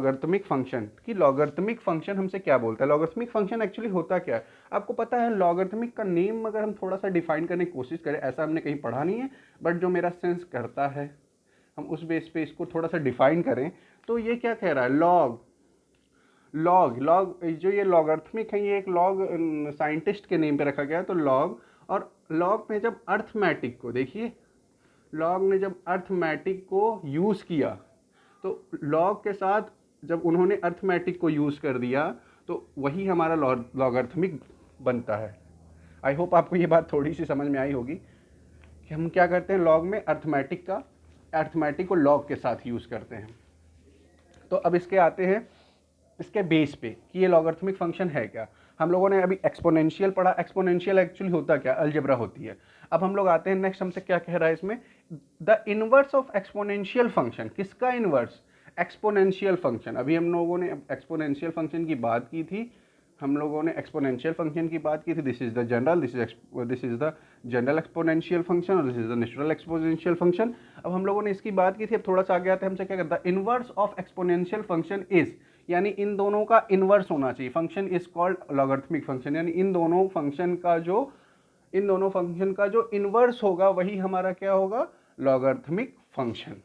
Logarithmic function कि logarithmic function हमसे क्या बोलता है। लॉगरिथमिक फंक्शन एक्चुअली होता क्या है आपको पता है। लॉगरिथमिक का नेम अगर हम थोड़ा सा डिफाइन करने की कोशिश करें, ऐसा हमने कहीं पढ़ा नहीं है, बट जो मेरा सेंस करता है हम उस बेस पे इसको थोड़ा सा डिफाइन करें तो ये क्या कह रहा है, लॉग लॉग लॉग जो ये लॉगरिथमिक है ये एक लॉग साइंटिस्ट के नेम पे रखा गया है। तो लॉग, और लॉग में जब अर्थमेटिक को देखिए, लॉग ने जब अर्थमेटिक को यूज़ किया तो लॉग के साथ जब उन्होंने अर्थमेटिक को यूज़ कर दिया तो वही हमारा लॉगरिथमिक बनता है। आई होप आपको ये बात थोड़ी सी समझ में आई होगी कि हम क्या करते हैं, लॉग में अर्थमेटिक को लॉग के साथ यूज़ करते हैं। तो अब इसके आते हैं इसके बेस पे कि ये लॉगरिथमिक फंक्शन है क्या। हम लोगों ने अभी एक्सपोनेंशियल पढ़ा। एक्सपोनेंशियल एक्चुअली होता क्या, अलजेब्रा होती है। अब हम लोग आते हैं नेक्स्ट, हमसे क्या कह रहा है इसमें, the inverse of exponential function. किसका इनवर्स, एक्सपोनेंशियल फंक्शन। अभी हम लोगों ने एक्सपोनेंशियल फंक्शन की बात की थी, हम लोगों ने एक्सपोनेंशियल फंक्शन की बात की थी। This is the general, this is the general exponential function और this is the natural exponential function. अब हम लोगों ने इसकी बात की थी। अब थोड़ा सा आगे आते हैं, हमसे क्या कहता है, the inverse of exponential function is, यानी इन दोनों का इनवर्स होना चाहिए। Function is called logarithmic function, यानी इन दोनों फंक्शन का जो इनवर्स होगा वही हमारा क्या होगा, लॉगरिथमिक फंक्शन।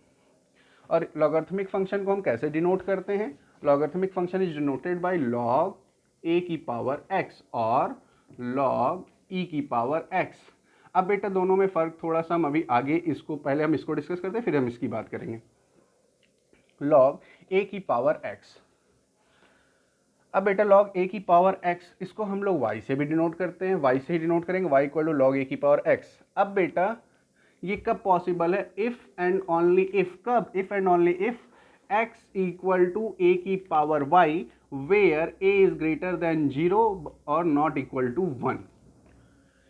और लॉगरिथमिक फंक्शन को हम कैसे डिनोट करते हैं, logarithmic function is denoted by log A की पावर एक्स और लॉग ई की पावर एक्स। अब बेटा दोनों में फ़र्क थोड़ा सा हम अभी आगे इसको, पहले हम इसको डिस्कस करते हैं फिर हम इसकी बात करेंगे। लॉग ए की पावर एक्स, अब बेटा लॉग ए की पावर एक्स इसको हम लोग y से भी डिनोट करते हैं, y से ही डिनोट करेंगे, y equal to log A की पावर एक्स। अब बेटा ये कब पॉसिबल है, इफ एंड ओनली इफ, कब, if and only if x equal to A की power y where a is greater than 0 और नॉट इक्वल टू 1।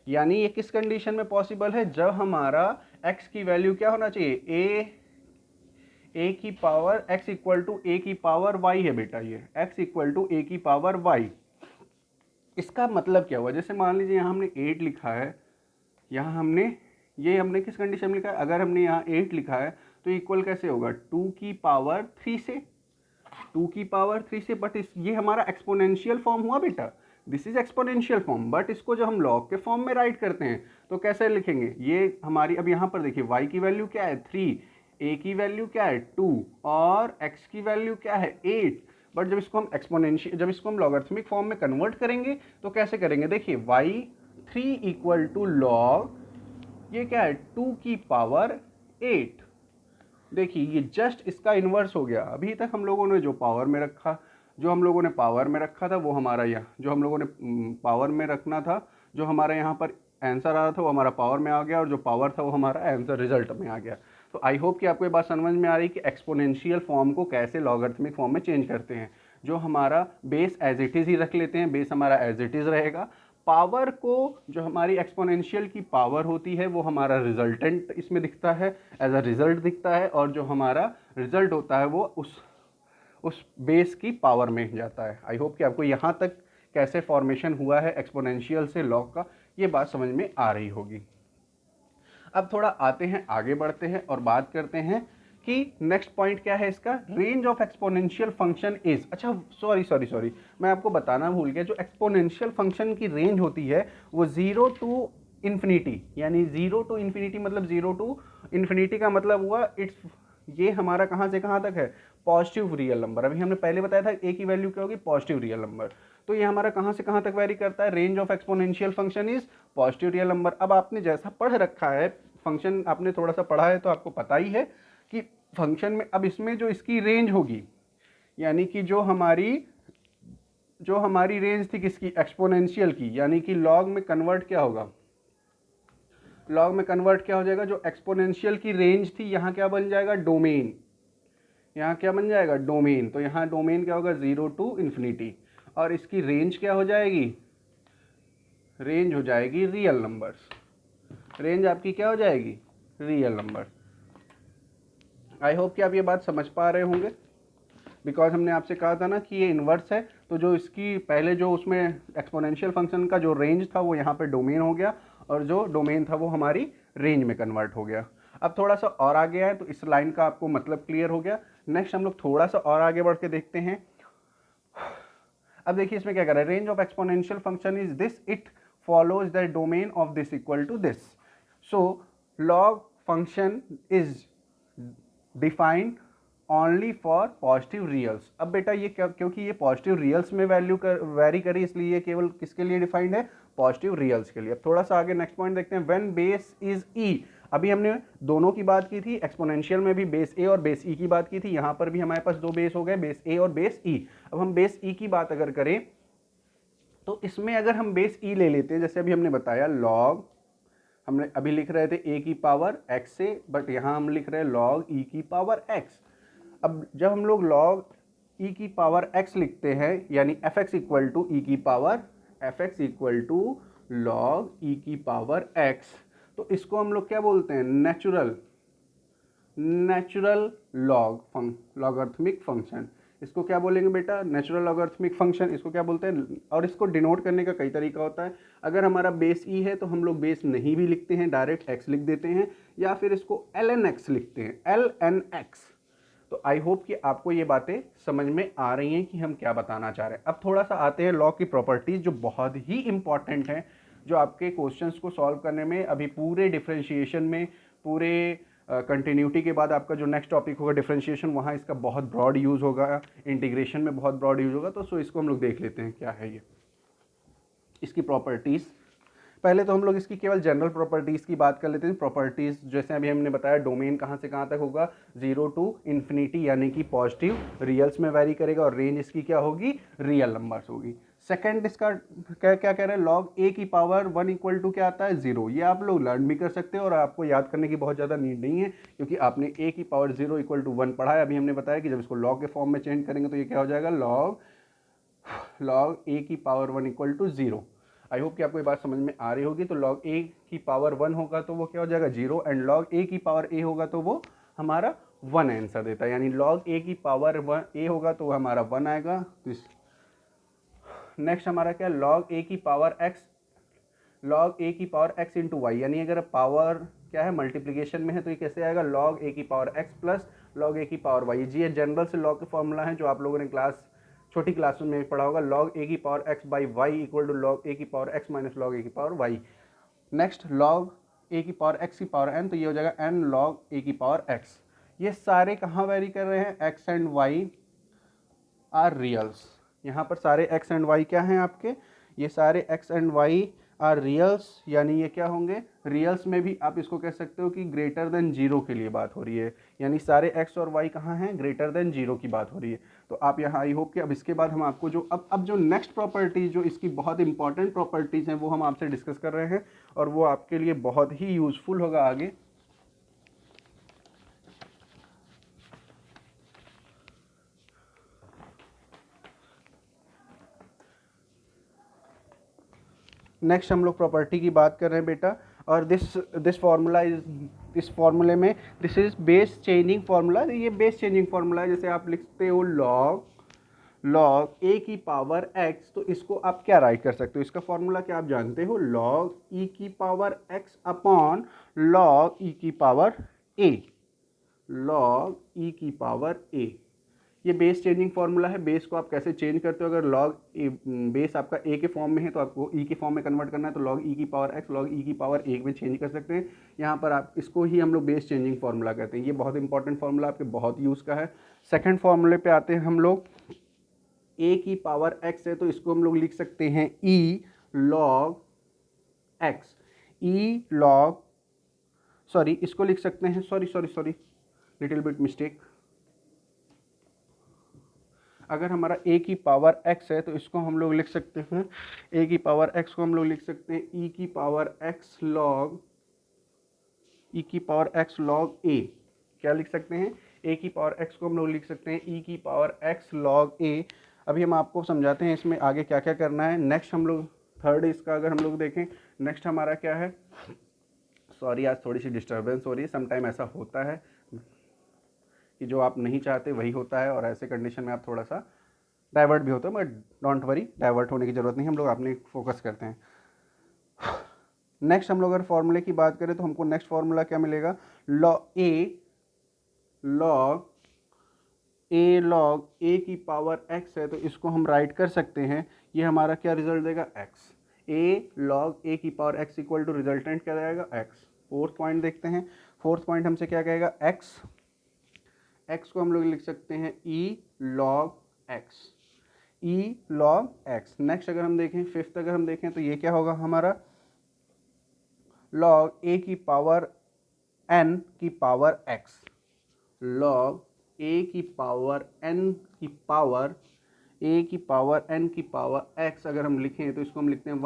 यानी ये किस कंडीशन में पॉसिबल है, जब हमारा x की वैल्यू क्या होना चाहिए, ए की power x equal to A की पावर y है बेटा, ये x इक्वल टू ए की पावर y। इसका मतलब क्या हुआ, जैसे मान लीजिए यहाँ हमने 8 लिखा है, यहाँ हमने किस कंडीशन में लिखा है, अगर हमने यहाँ 8 लिखा है तो इक्वल कैसे होगा, 2 की पावर 3 से, 2 की पावर 3 से। बट ये हमारा एक्सपोनेंशियल फॉर्म हुआ बेटा, this is exponential form. But इसको जो हम लॉग के फॉर्म में राइट करते हैं तो कैसे लिखेंगे, ये हमारी, अब यहाँ पर देखिए y की वैल्यू क्या है 3, a की वैल्यू क्या है 2 और x की वैल्यू क्या है 8। बट जब इसको हम लॉगरिथमिक फॉर्म में कन्वर्ट करेंगे तो कैसे करेंगे, देखिए y3 इक्वल टू लॉग, ये क्या है 2 की पावर 8। देखिए ये जस्ट इसका इन्वर्स हो गया। अभी तक हम लोगों ने जो हम लोगों ने पावर में रखा था वो हमारा, यहाँ जो हम लोगों ने पावर में रखना था, जो हमारा यहाँ पर आंसर आ रहा था वो हमारा पावर में आ गया, और जो पावर था वो हमारा आंसर रिजल्ट में आ गया। तो आई होप कि आपको ये बात समझ में आ रही है कि एक्सपोनेंशियल फॉर्म को कैसे लॉगरिथमिक फॉर्म में चेंज करते हैं। जो हमारा बेस एज इट इज़ ही रख लेते हैं, बेस हमारा एज इट इज़ रहेगा। पावर को, जो हमारी एक्सपोनेंशियल की पावर होती है वो हमारा रिजल्टेंट इसमें दिखता है, एज अ रिजल्ट दिखता है, और जो हमारा रिजल्ट होता है वो उस बेस की पावर में जाता है। आई होप कि आपको यहाँ तक कैसे फॉर्मेशन हुआ है एक्सपोनेंशियल से लॉग का, ये बात समझ में आ रही होगी। अब थोड़ा आते हैं, आगे बढ़ते हैं और बात करते हैं कि नेक्स्ट पॉइंट क्या है इसका, range of exponential function is. अच्छा सॉरी, मैं आपको बताना भूल गया, जो एक्सपोनेंशियल फंक्शन की रेंज होती है वो 0 टू इन्फिनिटी, यानी 0 टू इन्फिनिटी मतलब 0 टू इन्फिनिटी का मतलब हुआ ये हमारा कहाँ से कहाँ तक है, पॉजिटिव रियल नंबर। अभी हमने पहले बताया था ए की वैल्यू क्या होगी, पॉजिटिव रियल नंबर। तो ये हमारा कहाँ से कहाँ तक वेरी करता है, range of exponential function is positive real number. अब आपने जैसा पढ़ रखा है फंक्शन, आपने थोड़ा सा पढ़ा है तो आपको पता ही है कि फंक्शन में अब इसमें जो इसकी रेंज होगी, यानी कि जो हमारी रेंज थी किसकी, एक्सपोनेंशियल की, यानी कि लॉग में कन्वर्ट क्या होगा, लॉग में कन्वर्ट क्या हो जाएगा, जो एक्सपोनेंशियल की रेंज थी यहाँ क्या बन जाएगा, डोमेन। यहाँ क्या बन जाएगा, डोमेन। तो यहाँ डोमेन क्या होगा, 0 टू इन्फिनिटी, और इसकी रेंज क्या हो जाएगी, रेंज हो जाएगी रियल नंबर्स। रेंज आपकी क्या हो जाएगी, रियल नंबर। आई होप कि आप ये बात समझ पा रहे होंगे, बिकॉज हमने आपसे कहा था ना कि ये इन्वर्स है, तो जो इसकी पहले जो उसमें एक्सपोनेंशियल फंक्शन का जो रेंज था वो यहाँ पे डोमेन हो गया, और जो डोमेन था वो हमारी रेंज में कन्वर्ट हो गया। अब थोड़ा सा और आगे आए तो इस लाइन का आपको मतलब क्लियर हो गया। नेक्स्ट हम लोग थोड़ा सा और आगे बढ़ के देखते हैं। अब देखिए इसमें क्या कर रहा है, range of exponential function is this, it follows the domain of this equal to this. So log function is defined only for positive reals. अब बेटा ये क्या, क्योंकि ये पॉजिटिव रियल्स में वैल्यू वेरी करी, इसलिए ये केवल किसके लिए डिफाइंड है, पॉजिटिव रियल्स के लिए। अब थोड़ा सा आगे नेक्स्ट पॉइंट देखते हैं, व्हेन बेस इज ई। अभी हमने दोनों की बात की थी, एक्सपोनेंशियल में भी बेस ए और बेस ई की बात की थी, यहाँ पर भी हमारे पास दो बेस हो गए, बेस ए और बेस ई। अब हम बेस ई की बात अगर करें तो इसमें अगर हम बेस ई ले लेते हैं, जैसे अभी हमने बताया लॉग, हमने अभी लिख रहे थे ए की पावर एक्स से, बट यहाँ हम लिख रहे हैं लॉग ई की पावर एक्स। अब जब हम लोग लॉग ई की पावर एक्स लिखते हैं, यानी F X equal to E की power, F X equal to log E की पावर एक्स, तो इसको हम लोग क्या बोलते हैं, नेचुरल लॉगरिथमिक फंक्शन। इसको क्या बोलेंगे बेटा, नेचुरल लॉगरिथमिक फंक्शन, इसको क्या बोलते हैं। और इसको डिनोट करने का कई तरीका होता है। अगर हमारा बेस ई है तो हम लोग बेस नहीं भी लिखते हैं, डायरेक्ट एक्स लिख देते हैं, या फिर इसको एल एन एक्स लिखते हैं, एल एन एक्स। तो आई होप कि आपको ये बातें समझ में आ रही हैं कि हम क्या बताना चाह रहे हैं। अब थोड़ा सा आते हैं लॉ की प्रॉपर्टीज, जो बहुत ही इंपॉर्टेंट हैं, जो आपके क्वेश्चंस को सॉल्व करने में, अभी पूरे डिफरेंशिएशन में, पूरे कंटिन्यूटी के बाद आपका जो नेक्स्ट टॉपिक होगा डिफरेंशिएशन, वहाँ इसका बहुत ब्रॉड यूज़ होगा, इंटीग्रेशन में बहुत ब्रॉड यूज़ होगा। तो सो इसको हम लोग देख लेते हैं क्या है ये इसकी प्रॉपर्टीज़। पहले तो हम लोग इसकी केवल जनरल प्रॉपर्टीज़ की बात कर लेते हैं। प्रॉपर्टीज़ जैसे अभी हमने बताया, डोमेन कहाँ से कहाँ तक होगा, 0 टू इन्फिनिटी, यानी कि पॉजिटिव रियल्स में वैरी करेगा, और रेंज इसकी क्या होगी, रियल नंबर्स होगी। सेकंड इसका क्या क्या कह रहे हैं, लॉग ए की पावर 1 इक्वल टू क्या आता है, 0। ये आप लोग लर्न भी कर सकते हैं और आपको याद करने की बहुत ज़्यादा नीड नहीं है, क्योंकि आपने ए की पावर 0 इक्वल टू 1 पढ़ा है। अभी हमने बताया कि जब इसको लॉग के फॉर्म में चेंज करेंगे तो ये क्या हो जाएगा, लॉग ए की power 1 equal to 0। I hope कि आपको ये बात समझ में आ रही होगी। तो लॉग ए की पावर 1 होगा तो वो क्या हो जाएगा, 0, एंड लॉग ए की पावर ए होगा तो वो हमारा 1 आंसर देता है। यानी लॉग ए की पावर 1 ए होगा तो हमारा 1 आएगा। नेक्स्ट हमारा क्या, लॉग ए की पावर एक्स इंटू वाई, यानी अगर पावर क्या है, मल्टीप्लीकेशन में है, तो ये कैसे आएगा, लॉग ए की power x plus log A की पावर वाई। जी ये जनरल से लॉग के फॉर्मूला है जो आप लोगों ने छोटी क्लास में पढ़ा होगा, लॉग ए की power X by Y equal to log A की power X minus log A की power Y. Next log A की पावर एक्स की पावर एन, तो ये हो जाएगा एन लॉग ए की पावर एक्स। ये सारे कहाँ वेरी कर रहे हैं, एक्स एंड वाई आर रियल्स। यहाँ पर सारे एक्स एंड वाई क्या हैं आपके, ये सारे एक्स एंड वाई आर रियल्स, यानी ये क्या होंगे, रियल्स में भी आप इसको कह सकते हो कि ग्रेटर देन 0 के लिए बात हो रही है। यानी सारे एक्स और वाई कहाँ हैं, ग्रेटर देन 0 की बात हो रही है। तो आप यहाँ आई होप कि अब इसके बाद हम आपको जो अब जो नेक्स्ट प्रॉपर्टीज, जो इसकी बहुत इंपॉर्टेंट प्रॉपर्टीज़ हैं, वो हम आपसे डिस्कस कर रहे हैं, और वो आपके लिए बहुत ही यूज़फुल होगा आगे। नेक्स्ट हम लोग प्रॉपर्टी की बात कर रहे हैं बेटा, और दिस फॉर्मूले में this is base changing formula. ये बेस चेंजिंग फार्मूला है। जैसे आप लिखते हो लॉग ए की पावर एक्स, तो इसको आप क्या राइट कर सकते हो, इसका फॉर्मूला क्या आप जानते हो, लॉग ई की power x upon log E की पावर ए, लॉग ई की पावर ए। ये बेस चेंजिंग फार्मूला है। बेस को आप कैसे चेंज करते हो, अगर लॉग बेस आपका ए के फॉर्म में है तो आपको ई के फॉर्म में कन्वर्ट करना है, तो लॉग ई की पावर एक्स लॉग ई की पावर ए में चेंज कर सकते हैं। यहाँ पर आप इसको ही हम लोग बेस चेंजिंग फार्मूला कहते हैं। ये बहुत इंपॉर्टेंट फार्मूला आपके बहुत यूज़ का है। सेकंड फार्मूले पे आते हैं हम लोग, ए की पावर एक्स है तो इसको हम लोग लिख सकते हैं ई लॉग एक्स, इसको लिख सकते हैं, सॉरी लिटिल बिट मिस्टेक। अगर हमारा ए की पावर एक्स है तो इसको हम लोग लिख सकते हैं, ए की पावर एक्स को हम लोग लिख सकते हैं ई की पावर एक्स लॉग ए। क्या लिख सकते हैं, ए की पावर एक्स को हम लोग लिख सकते हैं ई की पावर एक्स लॉग ए। अभी हम आपको समझाते हैं इसमें आगे क्या क्या करना है। नेक्स्ट हम लोग थर्ड इसका अगर हम लोग देखें, नेक्स्ट हमारा क्या है, सॉरी आज थोड़ी सी डिस्टर्बेंस हो रही है, समटाइम ऐसा होता है कि जो आप नहीं चाहते वही होता है, और ऐसे कंडीशन में आप थोड़ा सा डाइवर्ट भी होते हो, बट डोंट वरी, डाइवर्ट होने की ज़रूरत नहीं, हम लोग अपने फोकस करते हैं। नेक्स्ट हम लोग अगर फॉर्मूले की बात करें तो हमको नेक्स्ट फॉर्मूला क्या मिलेगा, लॉग ए लॉग ए की पावर एक्स है तो इसको हम राइट कर सकते हैं, ये हमारा क्या रिजल्ट देगा एक्स। ए लॉग ए की power X equal to resultant क्या जाएगा एक्स। फोर्थ पॉइंट देखते हैं, फोर्थ पॉइंट हमसे क्या कहेगा एक्स, एक्स को हम लोग लिख सकते हैं ई लॉग एक्स, ई लॉग एक्स। नेक्स्ट अगर हम देखें फिफ्थ अगर हम देखें तो ये क्या होगा हमारा लॉग ए की पावर एन की पावर एक्स, लॉग ए की पावर एन की पावर ए की पावर एन की पावर एक्स अगर हम लिखें तो इसको हम लिखते हैं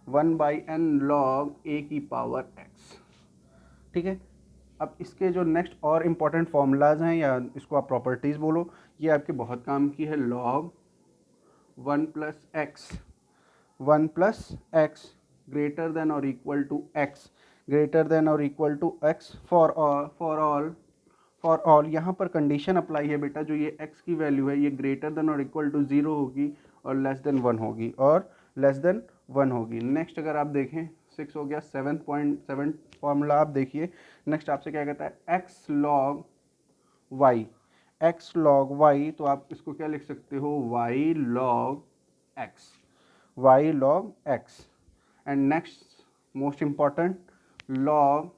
1/n लॉग ए की पावर एक्स। ठीक है, अब इसके जो नेक्स्ट और इम्पॉर्टेंट फॉर्मूलाज हैं या इसको आप प्रॉपर्टीज़ बोलो, ये आपके बहुत काम की है। लॉग 1 + x ग्रेटर देन और equal to x, greater than और equal to x for all यहाँ पर कंडीशन अप्लाई है बेटा, जो ये x की वैल्यू है ये ग्रेटर देन और इक्वल टू 0 होगी और लेस देन 1 होगी और लेस देन 1 होगी। नेक्स्ट अगर आप देखें 6 हो गया, 7.7 फॉर्मूला आप देखिए। नेक्स्ट आपसे क्या कहता है x log y, x log y, तो आप इसको क्या लिख सकते हो y log x, y log x। And next most important log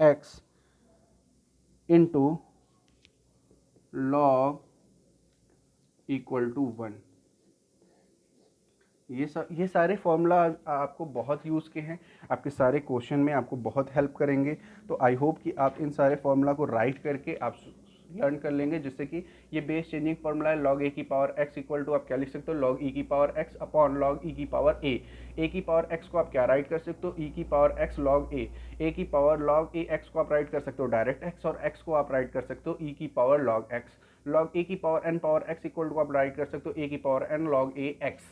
x into log equal to 1। ये सारे फॉर्मूला आपको बहुत यूज़ के हैं, आपके सारे क्वेश्चन में आपको बहुत हेल्प करेंगे। तो आई होप कि आप इन सारे फॉर्मूला को राइट करके आप लर्न कर लेंगे, जिससे कि ये बेस चेंजिंग फॉर्मूला है। लॉग ए की पावर एक्स इक्वल टू आप क्या लिख सकते हो लॉग ई की power x upon log E की पावर ए की पावर एक्स को आप क्या राइट कर सकते हो ई की पावर एक्स लॉग ए की पावर लॉग ए एक्स को आप राइट कर सकते हो डायरेक्ट एक्स, और एक्स को आप राइट कर सकते हो ई की power log X. Log A की power N power X equal to आप राइट कर सकते हो ए की power N log A X.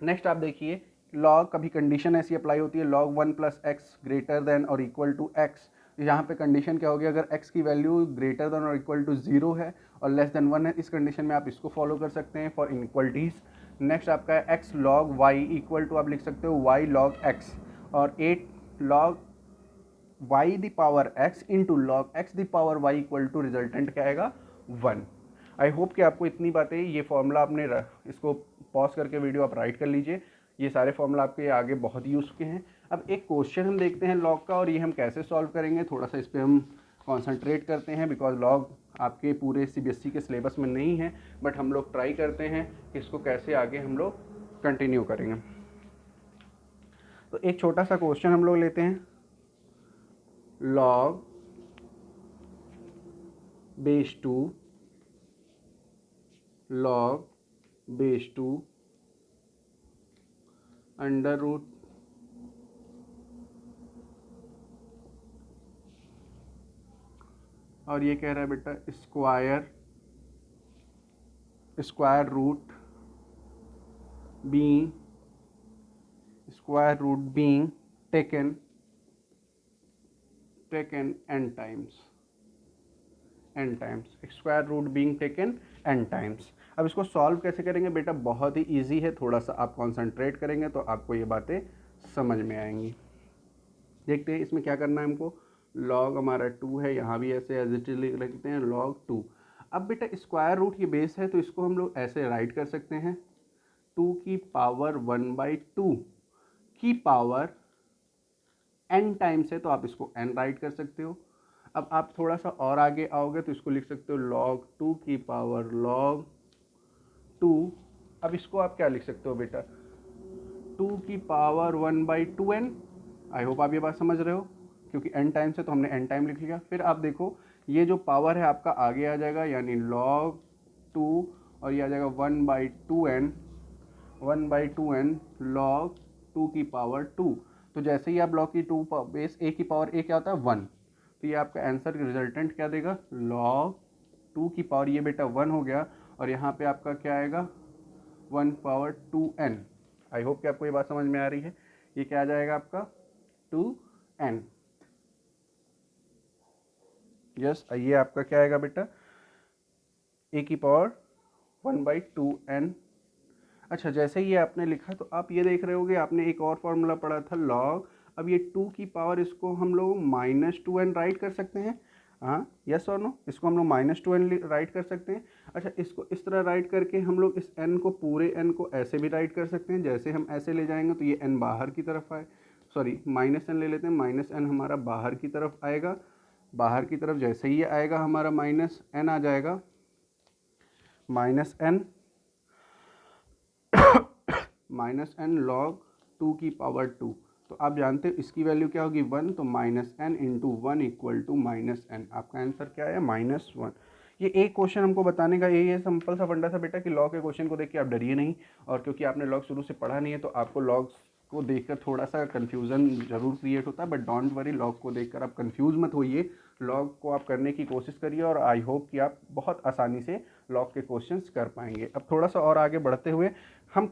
Next आप देखिए लॉग कभी कंडीशन ऐसी अप्लाई होती है लॉग 1 + x ग्रेटर देन और इक्वल टू x। यहाँ पे कंडीशन क्या होगी, अगर x की वैल्यू ग्रेटर देन और इक्वल टू 0 है और लेस देन 1 है, इस कंडीशन में आप इसको फॉलो कर सकते हैं फॉर इनइक्वलिटीज़। नेक्स्ट आपका है x log y equal to आप लिख सकते हो y log x, और 8 log y the power x into log x the power y equal to resultant क्या आएगा 1। आई होप कि आपको इतनी बातें ये फॉर्मूला आपने इसको पॉज करके वीडियो आप राइट कर लीजिए, ये सारे फॉर्मूला आपके आगे बहुत यूज़ के हैं। अब एक क्वेश्चन हम देखते हैं लॉग का, और ये हम कैसे सॉल्व करेंगे, थोड़ा सा इस पर हम कॉन्सेंट्रेट करते हैं, बिकॉज लॉग आपके पूरे CBSE के सिलेबस में नहीं है, बट हम लोग ट्राई करते हैं कि इसको कैसे आगे हम लोग कंटिन्यू करेंगे। तो एक छोटा सा क्वेश्चन हम लोग लेते हैं, log base 2 log base 2 under root और ये कह रहा है बेटा square root being taken n times, square root being taken n times. अब इसको सॉल्व कैसे करेंगे बेटा, बहुत ही इजी है, थोड़ा सा आप कंसंट्रेट करेंगे तो आपको ये बातें समझ में आएंगी। देखते हैं इसमें क्या करना है हमको। लॉग हमारा 2 है, यहाँ भी ऐसे एज इट इज लिखते हैं लॉग 2। अब बेटा स्क्वायर रूट ये बेस है तो इसको हम लोग ऐसे राइट कर सकते हैं 2 की पावर 1/2 की पावर n टाइम्स है तो आप इसको n राइट कर सकते हो। अब आप थोड़ा सा और आगे आओगे तो इसको लिख सकते हो log 2 की पावर log 2। अब इसको आप क्या लिख सकते हो बेटा 2 की पावर 1/2n। आई होप आप ये बात समझ रहे हो, क्योंकि n टाइम्स है तो हमने n टाइम लिख लिया। फिर आप देखो ये जो पावर है आपका आगे आ जाएगा, यानी log 2 और ये आ जाएगा 1/2n log 2 की पावर 2। तो जैसे ही आप log की 2 बेस a की पावर a क्या होता है 1, तो ये आपका आंसर रिजल्टेंट क्या देगा log 2 की पावर ये बेटा 1 हो गया, और यहाँ पे आपका क्या आएगा 1/2n। आई होप कि आपको ये बात समझ में आ रही है। ये क्या आ जाएगा आपका 2n। यस, ये आपका क्या आएगा बेटा a की पावर 1/2n। अच्छा, जैसे ये आपने लिखा तो आप ये देख रहे होगे आपने एक और फॉर्मूला पढ़ा था लॉग। अब ये 2 की पावर इसको हम लोग -2n राइट कर सकते हैं। हाँ, यस और नो, इसको हम लोग -2n राइट कर सकते हैं। अच्छा, इसको इस तरह राइट करके हम लोग इस n को, पूरे n को ऐसे भी राइट कर सकते हैं। जैसे हम ऐसे ले जाएंगे तो ये n बाहर की तरफ आए, सॉरी -n ले लेते हैं, -n हमारा बाहर की तरफ आएगा। बाहर की तरफ जैसे ही ये आएगा हमारा -n आ जाएगा, -n -n log 2 की पावर 2। तो आप जानते हो इसकी वैल्यू क्या होगी, 1, तो -n into 1 equal to -n। आपका आंसर क्या है, -1। ये एक क्वेश्चन हमको बताने का यही है, सिंपल सा फंडा सा बेटा, कि लॉग के क्वेश्चन को देख के आप डरिए नहीं। और क्योंकि आपने लॉग शुरू से पढ़ा नहीं है तो आपको लॉग्स को देखकर थोड़ा सा कन्फ्यूज़न जरूर क्रिएट होता है, बट डोंट वरी, लॉग को देखकर आप कन्फ्यूज़ मत होइए। लॉग को आप करने की कोशिश करिए और आई होप कि आप बहुत आसानी से लॉग के क्वेश्चंस कर पाएंगे। अब थोड़ा सा और आगे बढ़ते हुए, हम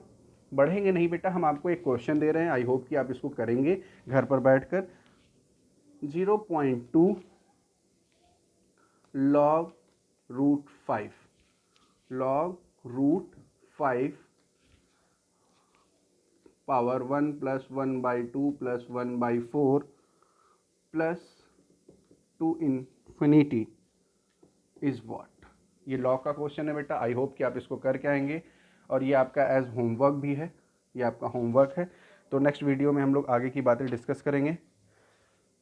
बढ़ेंगे नहीं बेटा, हम आपको एक क्वेश्चन दे रहे हैं, आई होप कि आप इसको करेंगे घर पर बैठकर। 0.2 log root 5, log root 5 power 1 plus 1/2 plus 1/4 plus 2 infinity is what. ये लॉग का क्वेश्चन है बेटा, आई होप कि आप इसको करके आएंगे और ये आपका एज होमवर्क भी है, ये आपका होमवर्क है। तो नेक्स्ट वीडियो में हम लोग आगे की बातें डिस्कस करेंगे।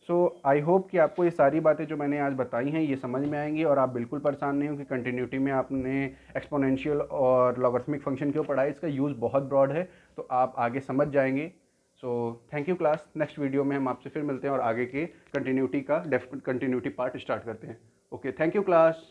सो आई होप कि आपको ये सारी बातें जो मैंने आज बताई हैं ये समझ में आएंगी और आप बिल्कुल परेशान नहीं हो कि कंटिन्यूटी में आपने एक्सपोनेंशियल और लॉगरिथमिक फंक्शन क्यों पढ़ा है। इसका यूज़ बहुत ब्रॉड है, तो आप आगे समझ जाएंगे। So thank you class. Next video में हम आपसे फिर मिलते हैं और आगे के कंटिन्यूटी का कंटिन्यूटी पार्ट स्टार्ट करते हैं। Okay, thank you class.